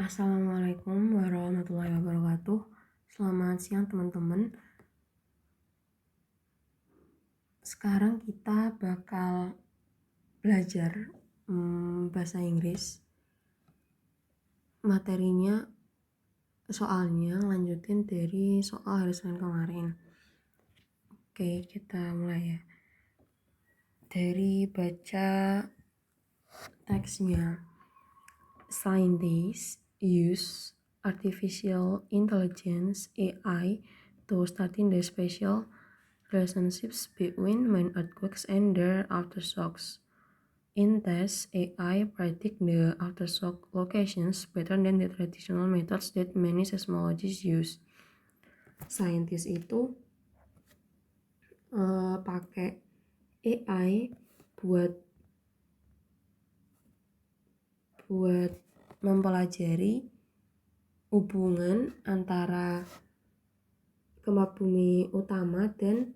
Assalamualaikum warahmatullahi wabarakatuh. Selamat siang teman-teman. Sekarang kita bakal belajar bahasa Inggris. Materinya, soalnya lanjutin dari soal hari Senin kemarin. Oke, kita mulai ya. Dari baca teksnya. Scientists use artificial intelligence (AI) to study the spatial relationships between main earthquakes and their aftershocks. In tests, AI predict the aftershock locations better than the traditional methods that many seismologists use. Scientists itu pakai AI buat mempelajari hubungan antara gempa bumi utama dan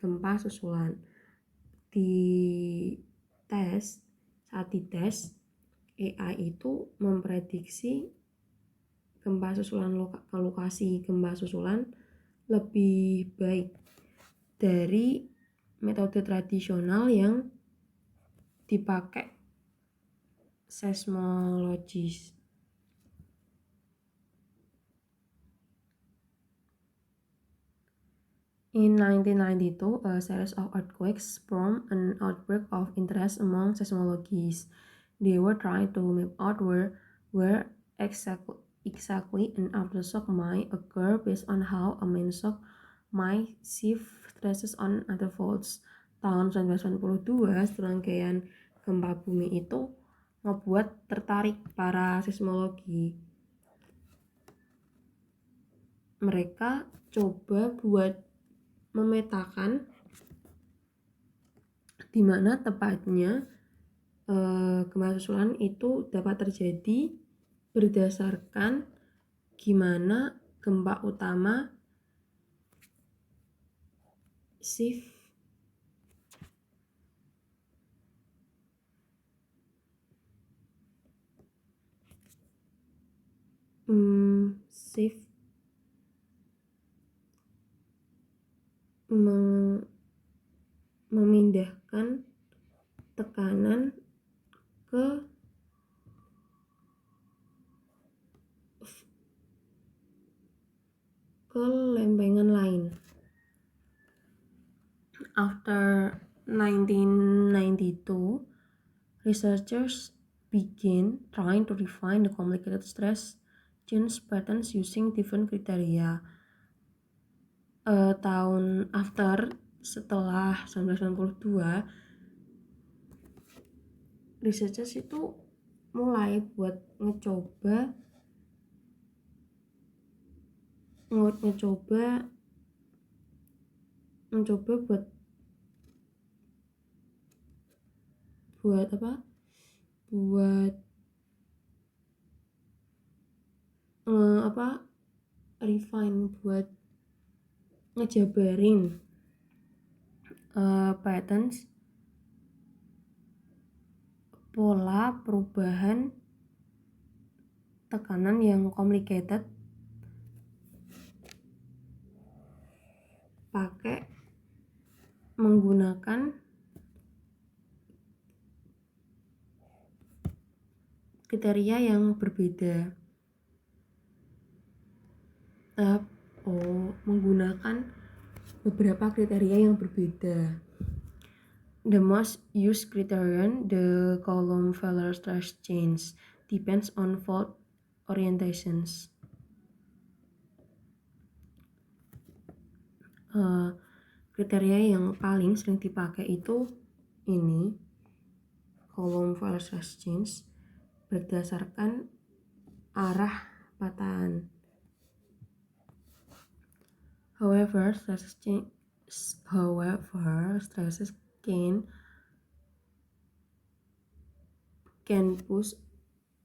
gempa susulan. Saat dites, AI itu memprediksi gempa susulan lokasi gempa susulan lebih baik dari metode tradisional yang dipakai seismologis. In 1992, a series of earthquakes formed an outbreak of interest among seismologists. They were trying to map out where exactly an aftershock might occur based on how a main shock might shift stresses on other faults. Tahun 1992, serangkaian gempa bumi itu ngebuat tertarik para seismologi. Mereka coba buat memetakan di mana tepatnya gempa susulan itu dapat terjadi berdasarkan gimana gempa utama shift memindahkan tekanan ke lempengan lain. After 1992, researchers began trying to refine the complicated stress change patterns using different criteria. Setelah 1992, researchers itu mulai buat ngecoba refine buat ngejabarin patterns pola perubahan tekanan yang complicated pakai menggunakan kriteria yang berbeda. Menggunakan beberapa kriteria yang berbeda. The most used criterion, the column-failure stress change, depends on fault orientations. Kriteria yang paling sering dipakai itu ini, column-failure stress change, berdasarkan arah patahan. However, stresses can push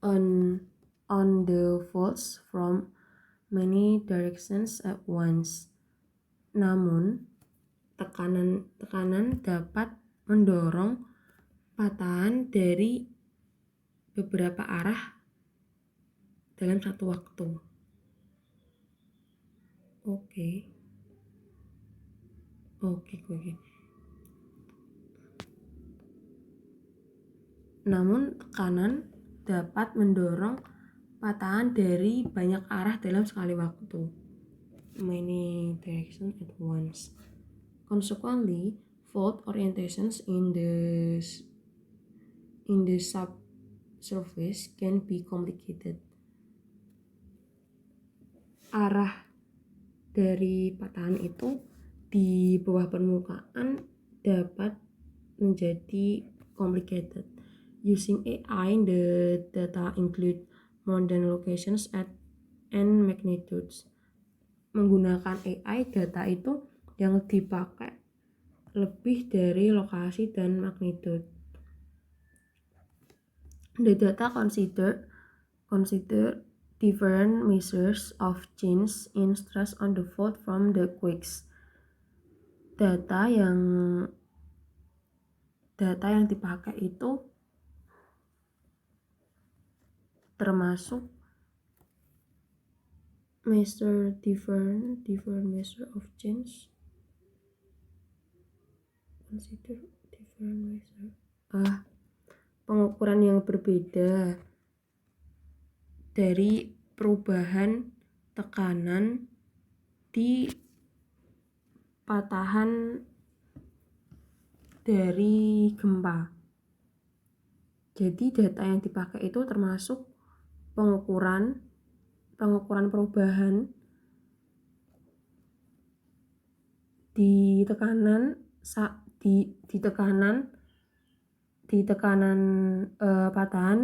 on the faults from many directions at once. Namun, tekanan dapat mendorong patahan dari beberapa arah dalam satu waktu. Oke. Namun tekanan dapat mendorong patahan dari banyak arah dalam sekali waktu. Many directions at once. Consequently, fault orientations in the subsurface can be complicated. Arah dari patahan itu di bawah permukaan dapat menjadi complicated. Using AI, the data include more than locations and magnitudes. Menggunakan AI, data itu yang dipakai lebih dari lokasi dan magnitude. The data consider different measures of change in stress on the fault from the quakes. Data yang dipakai itu termasuk different measure of change. Consider different measure. Pengukuran yang berbeda dari perubahan tekanan di patahan dari gempa. Jadi data yang dipakai itu termasuk pengukuran perubahan di tekanan patahan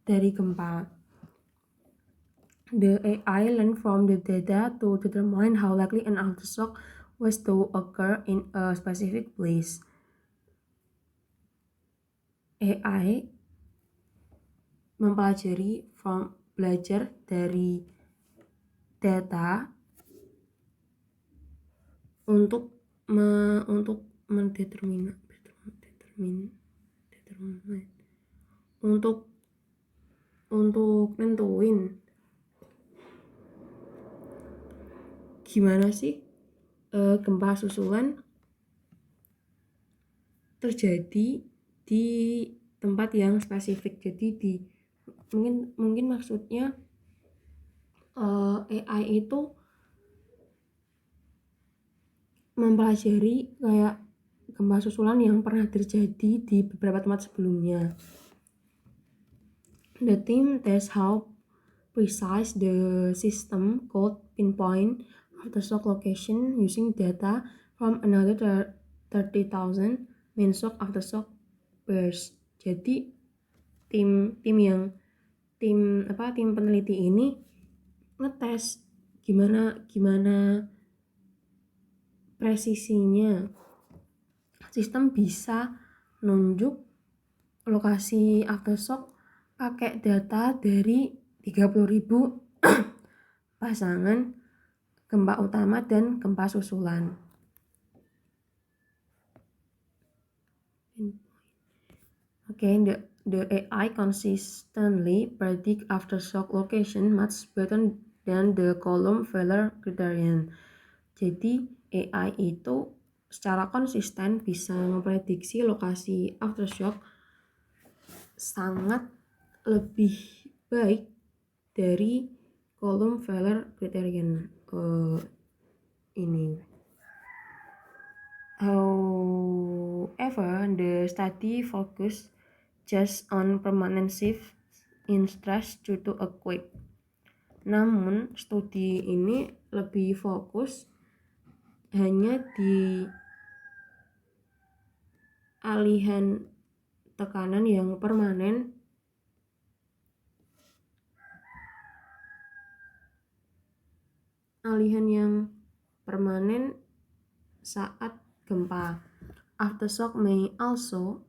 dari gempa. The AI learned from the data to determine how likely an aftershock was to occur in a specific place. AI belajar dari data untuk nentuin gimana sih gempa susulan terjadi di tempat yang spesifik. Jadi mungkin maksudnya AI itu mempelajari kayak gempa susulan yang pernah terjadi di beberapa tempat sebelumnya. The team tests how precise the system could pinpoint aftershock location using data from another 30,000 main shock aftershock bursts. Jadi tim peneliti ini ngetes gimana presisinya sistem bisa nunjuk lokasi aftershock pakai data dari 30.000 pasangan gempa utama dan gempa susulan. The AI consistently predict aftershock location much better than the column failure criterion. Jadi AI itu secara konsisten bisa memprediksi lokasi aftershock sangat lebih baik dari column failure criterion ini. However, the study focused just on permanent shift in stress due to a quake. Namun, studi ini lebih fokus hanya di alihan tekanan yang permanen saat gempa. Aftershock may also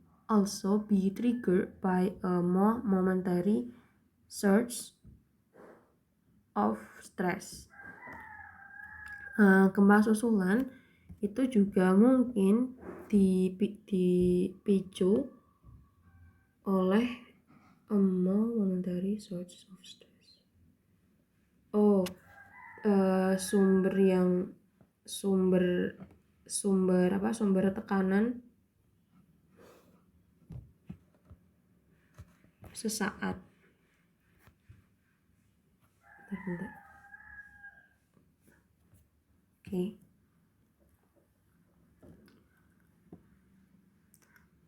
be triggered by a more momentary surge of stress. Gempa susulan itu juga mungkin dipicu oleh a more momentary surge of stress. Sumber tekanan sesaat. Bentar. Oke.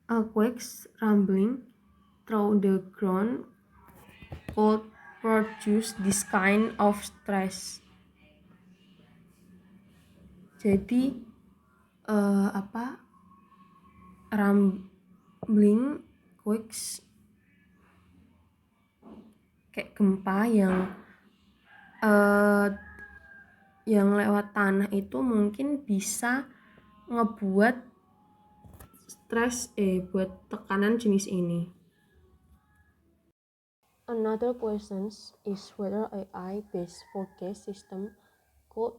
Earthquakes rumbling through the ground could produce this kind of stress. Jadi rumbling quakes kayak gempa yang lewat tanah itu mungkin bisa ngebuat stres buat tekanan jenis ini. Another question is whether AI-based forecast system could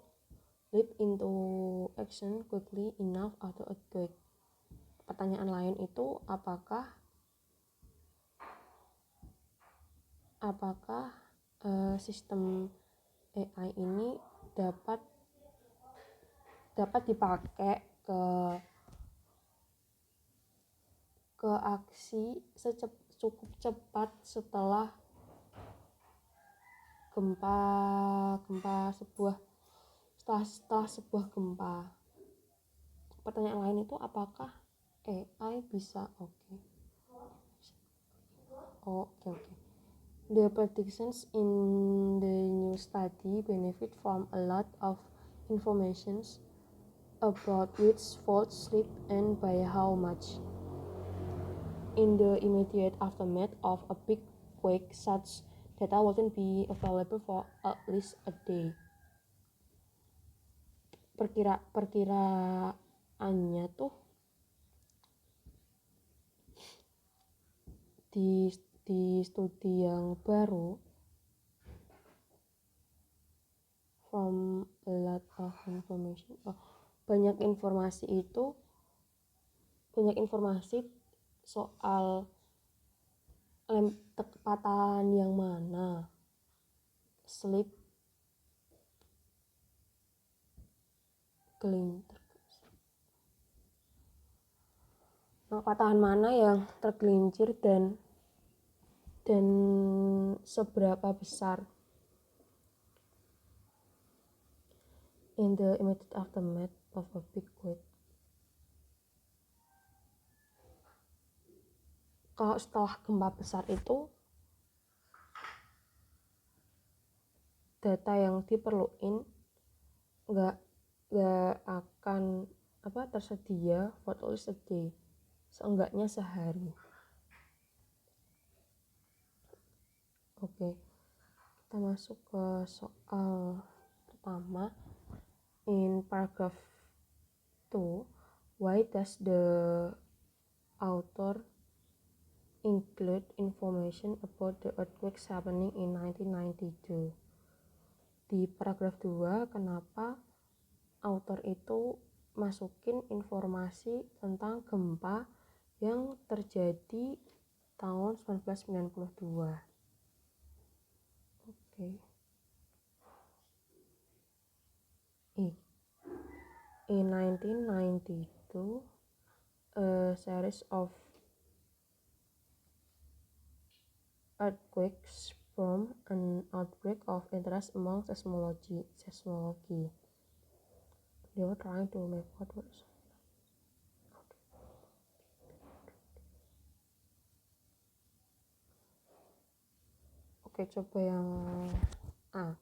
leap into action quickly enough after earthquake. Pertanyaan lain itu apakah sistem AI ini dapat dipakai ke aksi cukup cepat setelah sebuah gempa. Pertanyaan lain itu apakah AI bisa okay. The predictions in the new study benefit from a lot of information about which faults slip and by how much. In the immediate aftermath of a big quake, such data wouldn't be available for at least a day. Perkiraannya tuh di studi yang baru from a lot of information banyak informasi soal kecepatan yang mana slip kelintir kecepatan mana yang tergelincir dan seberapa besar. In the immediate aftermath of a big quake. Kalau setelah gempa besar itu data yang diperluin nggak akan tersedia for at least a day, seenggaknya sehari. Oke, kita masuk ke soal pertama. In paragraph 2, why does the author include information about the earthquakes happening in 1992? Di paragraf 2, kenapa author itu masukin informasi tentang gempa yang terjadi tahun 1992. In 1992, a series of earthquakes from an outbreak of interest among seismology. They were trying to make outwards. Oke, coba yang A.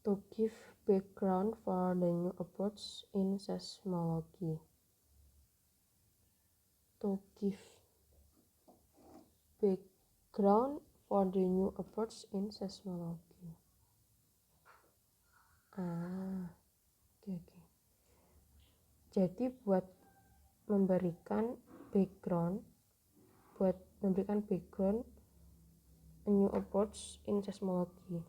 To give background for the new approach in seismology. To give background for the new approach in seismology. Oke. Jadi buat memberikan background a new approach in seismology.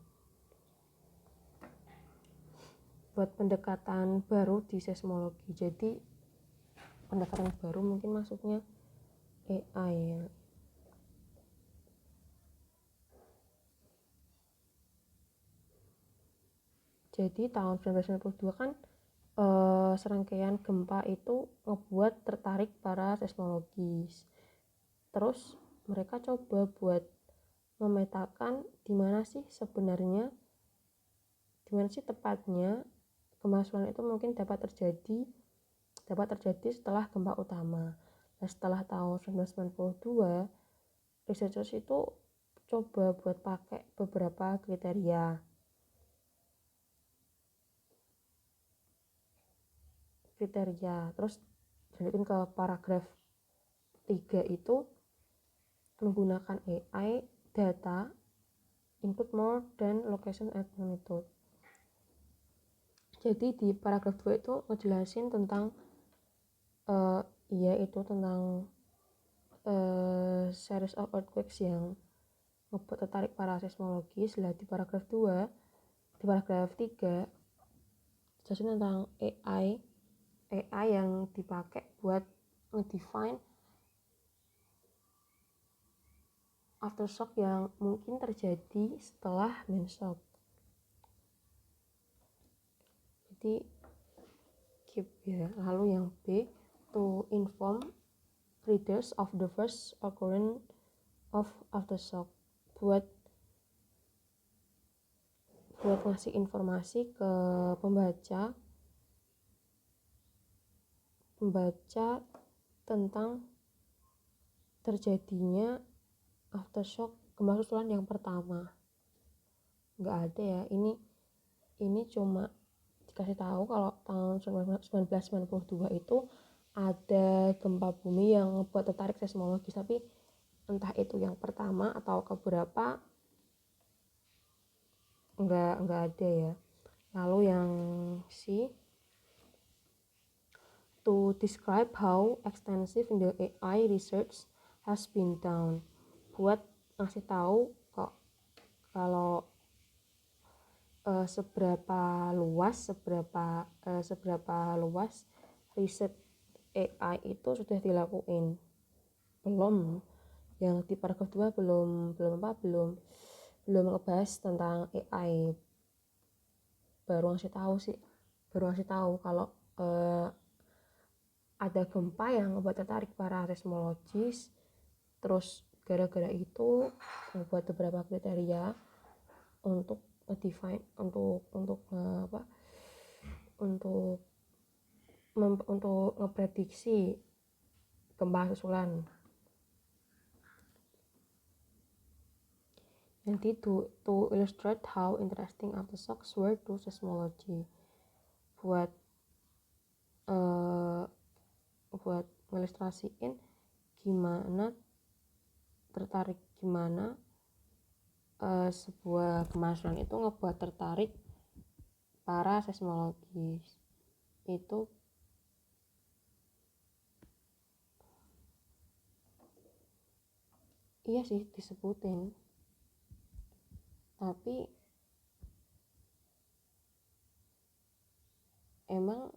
Buat pendekatan baru di seismologi. Jadi pendekatan baru mungkin masuknya AI ya. Jadi tahun 1992 kan serangkaian gempa itu ngebuat tertarik para seismologis. Terus mereka coba buat memetakan di mana sih tepatnya gempa susulan itu mungkin dapat terjadi setelah gempa utama. Nah, setelah tahun 1992, researchers itu coba buat pakai beberapa kriteria. Terus lanjutin ke paragraf 3 itu menggunakan AI data input more than location at magnitude. Jadi di paragraf 2 itu ngejelasin tentang tentang series of earthquakes yang ngebuat tertarik para seismologis. Lah di paragraf 3 jelasin tentang AI yang dipakai buat ngedefine aftershock yang mungkin terjadi setelah main shock. Jadi keep ya. Lalu yang B, to inform readers of the first occurrence of aftershock, buat ngasih informasi ke pembaca tentang terjadinya aftershock gempa susulan yang pertama. Nggak ada ya, ini cuma dikasih tahu kalau tahun 1992 itu ada gempa bumi yang ngebuat tertarik seismologis, tapi entah itu yang pertama atau keberapa nggak ada ya. Lalu yang C, to describe how extensive the AI research has been done, buat ngasih tahu kok kalau seberapa luas riset AI itu sudah dilakuin. Belum, yang di paragraf 2 belum ngebahas tentang AI. Baru ngasih tahu kalau ada gempa yang ngebuat tertarik para seismologis. Terus gara-gara itu membuat beberapa kriteria untuk define untuk ngeprediksi gempa susulan. Nanti to illustrate how interesting aftershocks were to seismology, buat ngilustrasiin gimana sebuah kemajuan itu ngebuat tertarik para seismologis. Itu iya sih disebutin, tapi emang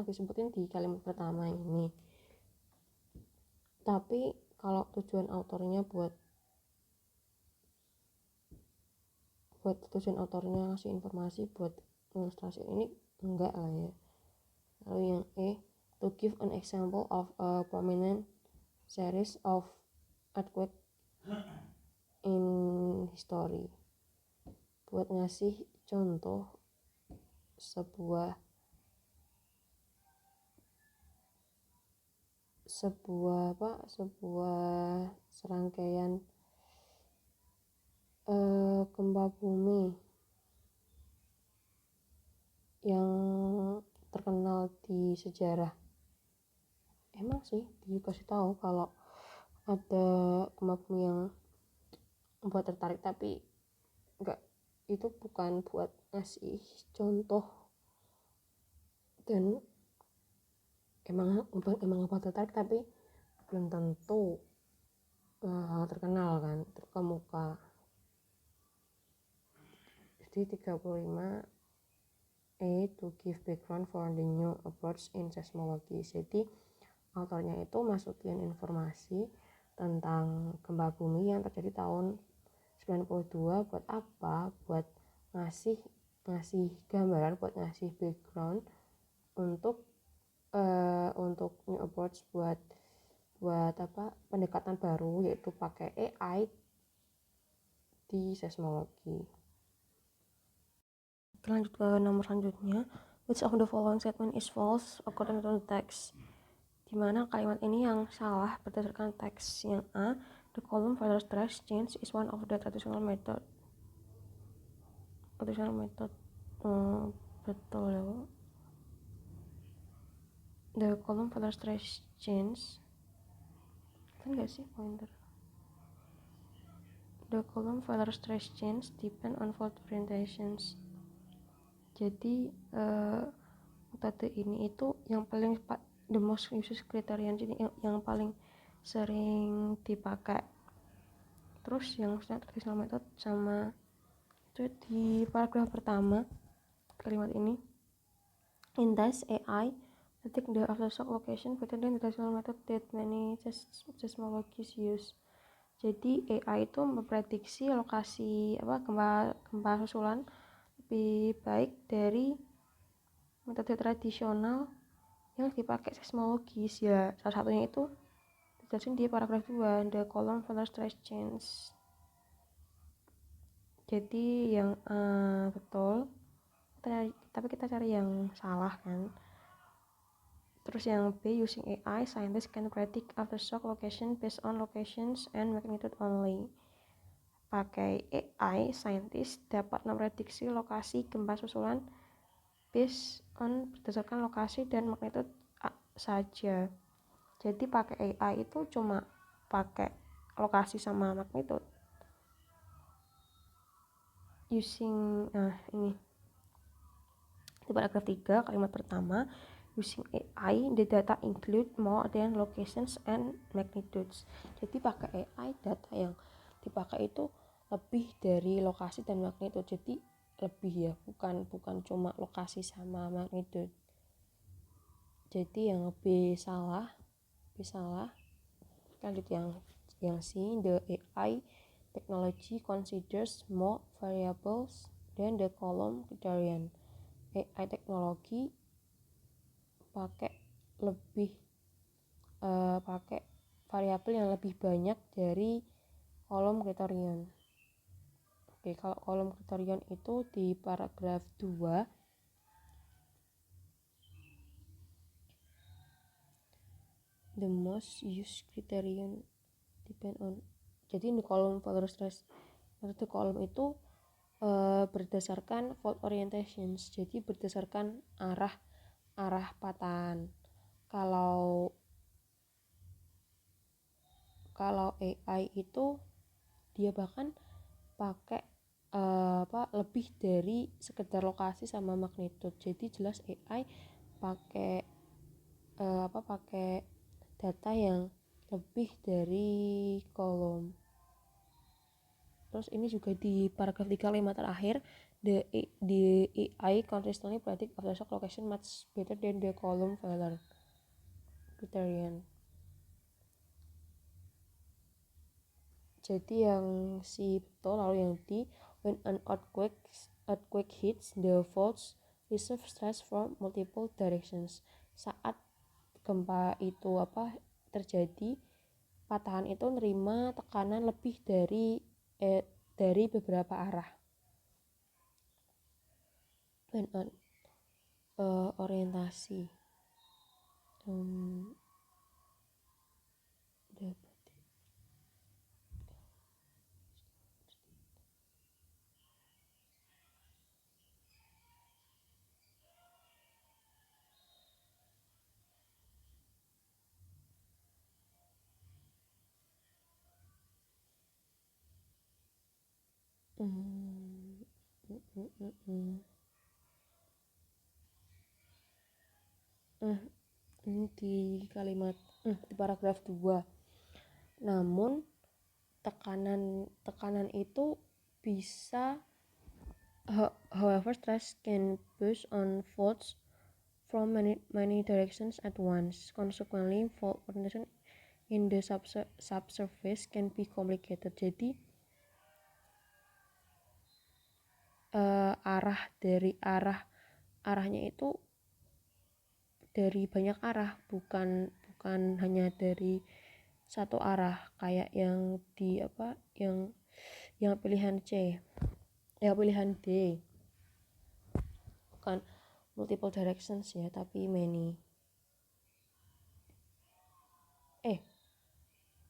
disebutin di kalimat pertama ini. Tapi kalau tujuan autornya ngasih informasi buat ilustrasi ini enggak lah ya. Lalu yang E, to give an example of a prominent series of earthquake in history, buat ngasih contoh sebuah serangkaian gempa bumi yang terkenal di sejarah. Emang sih dikasih tahu kalau ada gempa bumi yang membuat tertarik, tapi enggak, itu bukan buat ngasih contoh, dan emang membuat tertarik tapi belum tentu terkenal kan, terkemuka. Jadi 35 to give background for the new approach in seismology. Jadi autornya itu masukin informasi tentang gempa bumi yang terjadi tahun 92. Buat apa? Buat ngasih ngasih gambaran, buat ngasih background untuk new approach, buat pendekatan baru, yaitu pakai AI di seismologi. Lanjut ke nomor selanjutnya, which of the following statement is false according to the text? Dimana kalimat ini yang salah berdasarkan teks. Yang A, the column filter stress change is one of the traditional method. Betul ya. The column filter stress change, kan gak sih pointer? The column filter stress change depend on fault orientations. Jadi metode ini itu yang paling the most used criterion, jadi yang paling sering dipakai. Terus yang traditional method sama itu di paragraf pertama kalimat ini. In this AI predict the aftershock location better than the traditional method that many seismologists use. Jadi AI itu memprediksi lokasi gempa susulan lebih baik dari metode tradisional yang dipakai seismologis. Ya, salah satunya itu dijelasin di paragraf 2, the column filter stress change. Jadi yang betul, tapi kita cari yang salah kan. Terus yang B, using AI, scientists can predict aftershock location based on locations and magnitude only. Pakai AI, scientist dapat memprediksi lokasi gempa susulan berdasarkan lokasi dan magnitude saja. Jadi pakai AI itu cuma pakai lokasi sama magnitude. Using ini di paragraf 3 kalimat pertama, using AI the data include more than locations and magnitudes. Jadi pakai AI, data yang dipakai itu lebih dari lokasi dan magnitude. Jadi lebih ya, bukan cuma lokasi sama magnitude. Jadi yang B salah. Lanjut yang C, the AI technology considers more variables than the column criterion. AI teknologi pakai variabel yang lebih banyak dari kolom kriterion. Oke, kalau kolom kriterion itu di paragraf 2. The most used criterion depend on. Jadi di kolom filter stress, maksudnya kolom itu berdasarkan fault orientations. Jadi berdasarkan arah patahan. Kalau AI itu dia bahkan pakai lebih dari sekedar lokasi sama magnitude. Jadi jelas AI pakai data yang lebih dari kolom. Terus ini juga di paragraf 3 kalimat terakhir, the AI consistently predict aftershock location much better than the column filter criterion. Jadi yang C betul, lalu yang D, when an earthquake hits, the faults receive stress from multiple directions. Saat gempa itu terjadi, patahan itu nerima tekanan lebih dari beberapa arah. When orientasi ini di paragraf 2. Namun tekanan itu bisa, however stress can push on faults from many directions at once. Consequently, fault orientation in the subsurface can be complicated. Jadi arahnya itu dari banyak arah, bukan hanya dari satu arah kayak yang di yang pilihan C, pilihan D, bukan multiple directions ya, tapi many.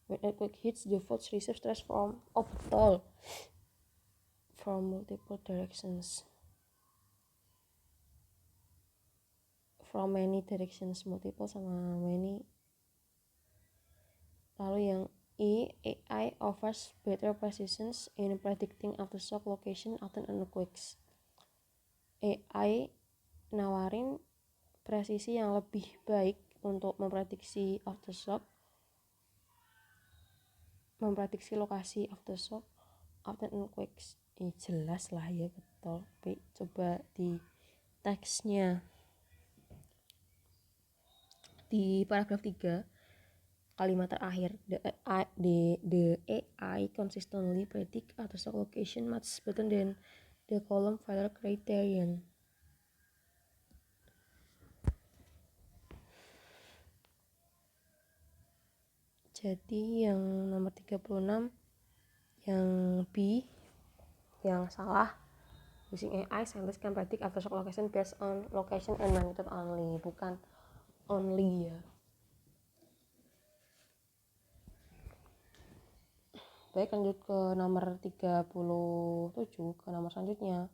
When earthquake hits, the faults receive stress from multiple directions, from many directions, multiple sama many. Lalu yang E, AI offers better precision in predicting aftershock location after earthquakes. AI nawarin presisi yang lebih baik untuk memprediksi lokasi aftershock after earthquakes. Jelas lah ya, betul. Tapi coba di teksnya di paragraf 3 kalimat terakhir, the AI consistently predict aftershock location much better than the column failure criterion. Jadi yang nomor 36 yang B yang salah. Using AI, scientists can predict aftershock location based on location and magnitude only, bukan only ya. Baik, lanjut ke nomor 37, ke nomor selanjutnya.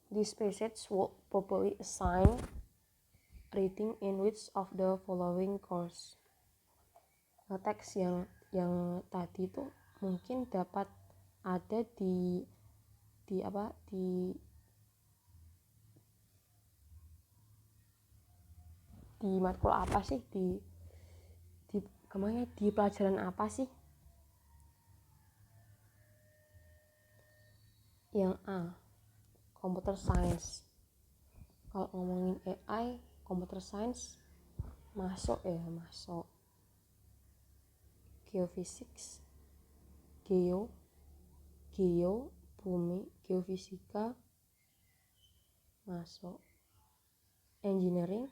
This passage would probably assign reading in which of the following course. Teks yang tadi itu mungkin dapat ada di matkul apa sih, di pelajaran apa sih? Yang A, computer science. Kalau ngomongin AI, computer science masuk. Geophysics, bumi, geofisika masuk. Engineering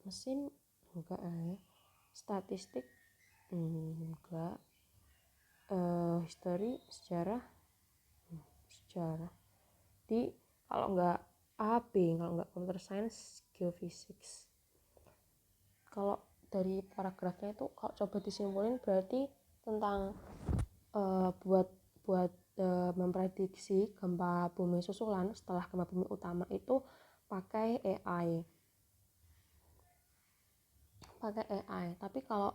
mesin enggak ya. Statistik enggak. History, sejarah. Di kalau enggak A, B, kalau enggak computer science, geophysics. Kalau dari paragrafnya itu kalau coba disimpulin berarti tentang buat memprediksi gempa bumi susulan setelah gempa bumi utama itu pakai AI. Tapi kalau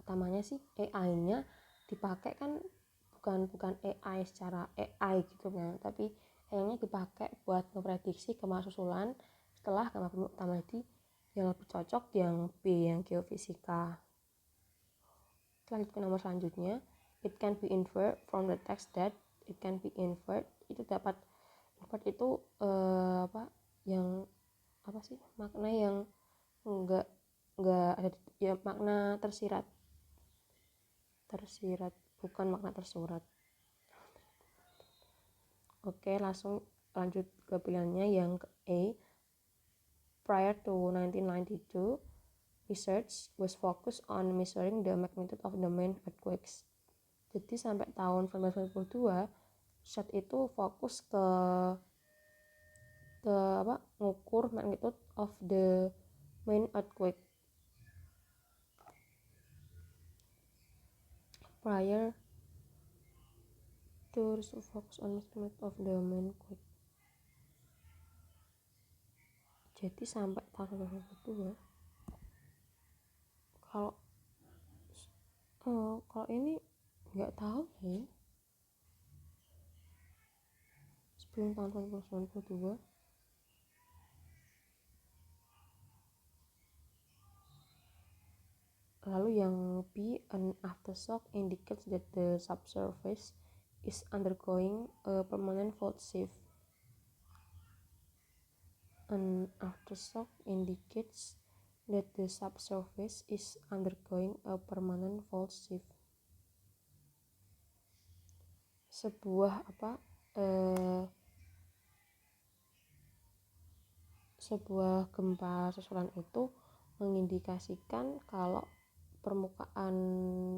utamanya sih AI-nya dipakai kan bukan AI secara AI gitu kan, tapi AI-nya dipakai buat memprediksi gempa susulan setelah gempa bumi utama. Jadi yang lebih cocok yang B, yang geofisika. Lanjut ke nomor selanjutnya, it can be inferred from the text that it can be inferred. Itu dapat inferred itu makna yang enggak ada ya, makna tersirat, bukan makna tersurat. Oke, langsung lanjut ke pilihannya yang A. Prior to 1992, research was focused on measuring the magnitude of the main earthquakes. Jadi sampai tahun 1992, riset itu fokus ke ngukur magnitude of the main earthquake. Prior to focus on measurement of the main quake. Jadi sampai tahun 2002. Kalau ini nggak tahu ya. Sebelum tahun 2022. Lalu yang B, an aftershock indicates that the subsurface is undergoing a permanent fault shift. An aftershock indicates that the subsurface is undergoing a permanent fault shift. Sebuah gempa susulan itu mengindikasikan kalau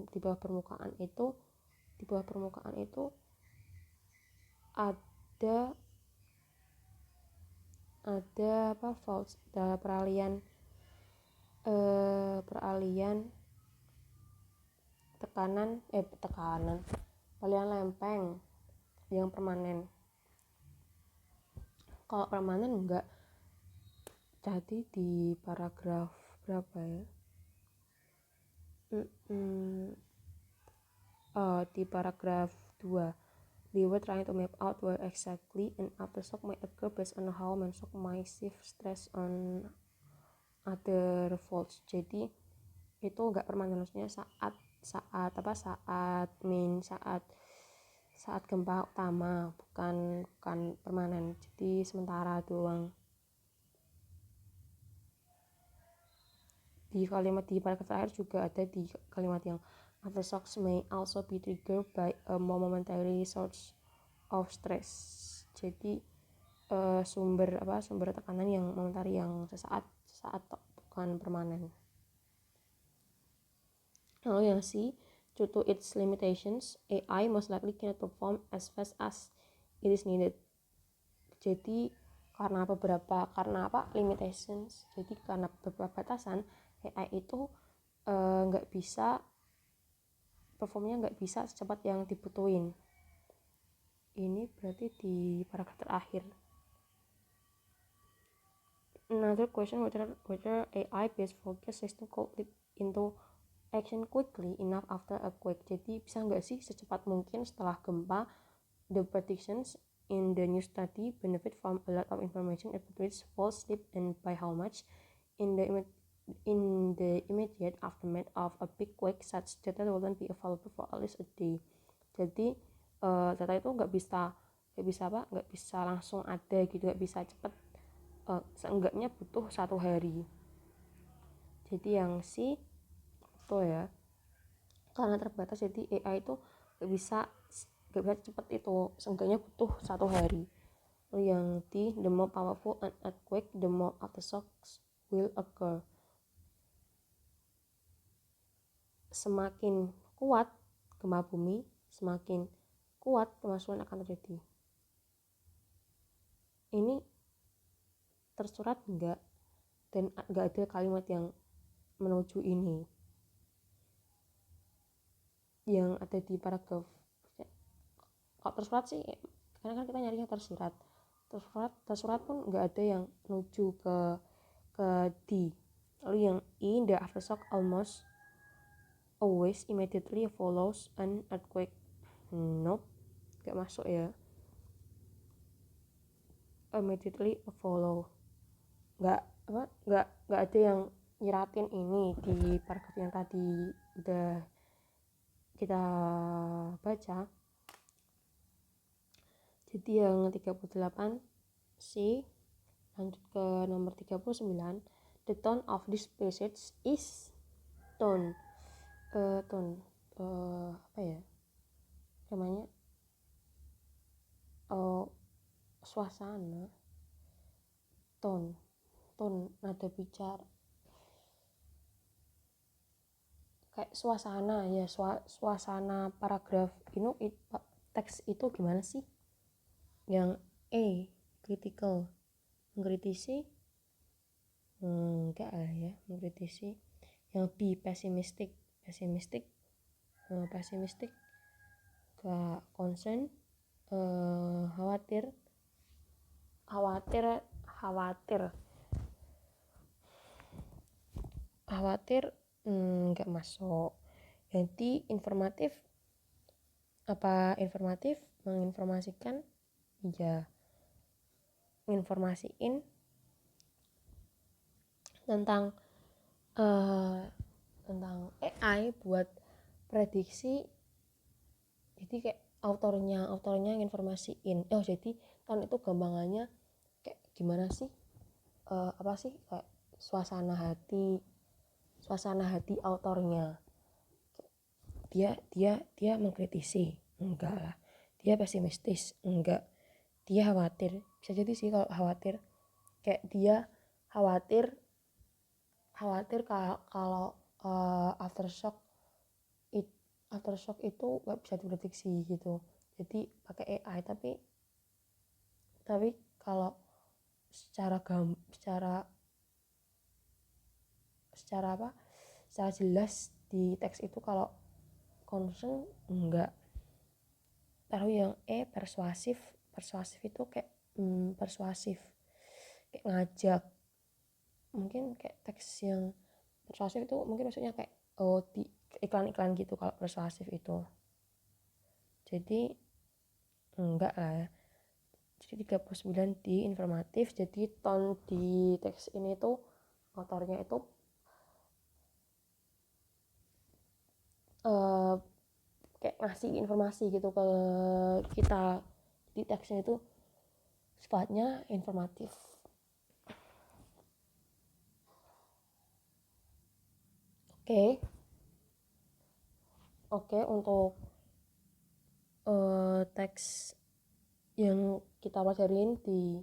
di bawah permukaan itu ada fault, ada peralihan peralihan lempeng yang permanen. Kalau permanen enggak. Jadi di paragraf berapa ya? Di paragraf 2, they were trying to map out where exactly an aftershock might occur based on how shock might shift stress on other faults. Jadi itu enggak permanen, maksudnya saat gempa utama, bukan permanen. Jadi sementara doang. Di paragraf terakhir juga ada di kalimat yang aftershocks may also be triggered by a momentary source of stress. Jadi sumber tekanan yang momentari, yang sesaat bukan permanen. Lalu yang C, due to its limitations, AI most likely cannot perform as fast as it is needed. Jadi karena limitations, jadi karena beberapa batasan, AI itu performnya nggak bisa secepat yang dibutuhin. Ini berarti di paragraf terakhir. Another question, whether AI-based forecast system could leap into action quickly enough after a quake. Jadi bisa nggak sih secepat mungkin setelah gempa, the predictions in the new study benefit from a lot of information about which faults slip and by how much. In the immediate aftermath of a big quake, such data wouldn't be available for at least a day. Jadi data itu nggak bisa langsung ada gitu, nggak bisa cepat, seenggaknya butuh 1 hari. Jadi yang C itu ya, karena terbatas, jadi AI itu nggak bisa cepat itu, seenggaknya butuh 1 hari. Lalu yang D, the more powerful an earthquake, the more aftershocks will occur. Semakin kuat gempa bumi, semakin kuat gempa akan terjadi. Ini tersurat enggak, dan enggak ada kalimat yang menuju ini yang ada di paragraf. Kalau tersurat sih, karena kan kita nyarinya tersurat pun enggak ada yang menuju ke D. Lalu yang E, the aftershock almost always immediately follows an earthquake. Nope, enggak masuk ya. Immediately follow, enggak ada yang nyiratin ini di paragraf yang tadi udah kita baca. Jadi yang 38 C, lanjut ke nomor 39, the tone of this passage is tone apa ya namanya, suasana, tone nada bicara, kayak suasana ya, suasana paragraf ini, teks itu gimana sih? Yang E, critical, mengkritisi, enggak lah ya, mengkritisi. Yang B, pessimistic, gak concern, khawatir, nggak masuk. Yang D, informatif, menginformasikan, ya, menginformasiin tentang AI buat prediksi. Jadi kayak autornya nginformasiin. Jadi kan itu gampangannya kayak gimana sih, kayak suasana hati autornya. Dia mengkritisi, enggak lah. Dia pesimistis, enggak. Dia khawatir, bisa jadi sih kalau khawatir, kayak dia khawatir kalau aftershock itu nggak bisa diprediksi gitu, jadi pakai AI. Tapi kalau secara jelas di teks itu, kalau concern enggak. Taruh yang persuasif itu kayak persuasif kayak ngajak. Mungkin kayak teks yang persuasif itu mungkin maksudnya kayak di iklan-iklan gitu kalau persuasif itu. Jadi enggak lah ya. Jadi 39 di informatif. Jadi tone di teks ini tuh autornya itu kayak ngasih informasi gitu ke kita. Di teksnya itu sifatnya informatif. Oke, untuk teks yang kita pelajarin di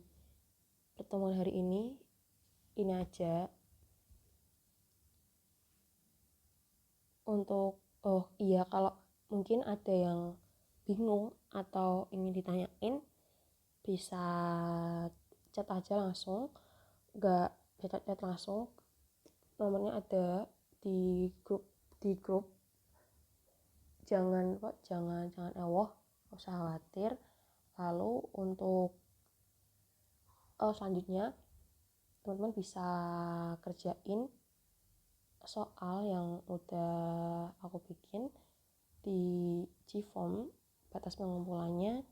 pertemuan hari ini aja. Untuk kalau mungkin ada yang bingung atau ingin ditanyain, bisa chat aja langsung. Gak bisa chat langsung, nomornya ada di grup. Jangan ewoh, gak usah khawatir. Lalu untuk selanjutnya teman-teman bisa kerjain soal yang udah aku bikin di Gform. Batas pengumpulannya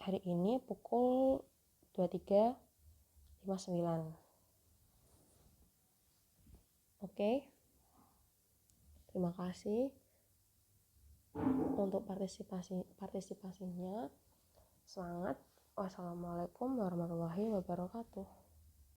hari ini pukul 23.59. Oke, terima kasih untuk partisipasinya. Semangat. Wassalamualaikum warahmatullahi wabarakatuh.